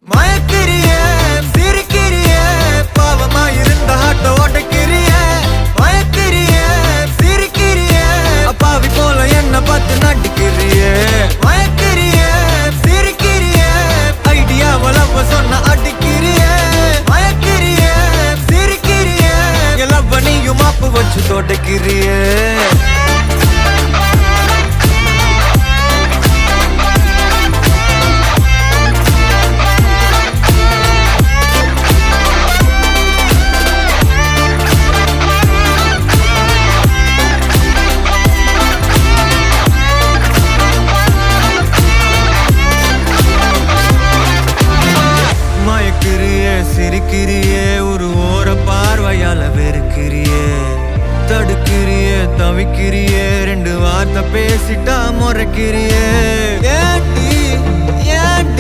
மயக்கிறியே சிரிக்கிறியே பாவமா இருந்த ஆட்ட ஓட்டக்கிறியே மயக்கிறியே சிரிக்கிறியே அப்பாவி போல என்ன பார்த்து நடிக்கிறியே மயக்கிறியே சிரிக்கிறியே ஐடியாவளவ சொன்ன அடிக்கிறியே மயக்கிறியே சிரிக்கிறியே எல்லாம் நீயும் மாப்பு வச்சு தோட்டக்கிறியே சிரிக்கிறியே ஒரு ஓர பார்வையால வெறுக்கிறியே தடுக்கிறியே தவிக்கிறியே ரெண்டு வார்த்தை பேசிட்டா முறைக்கிறியே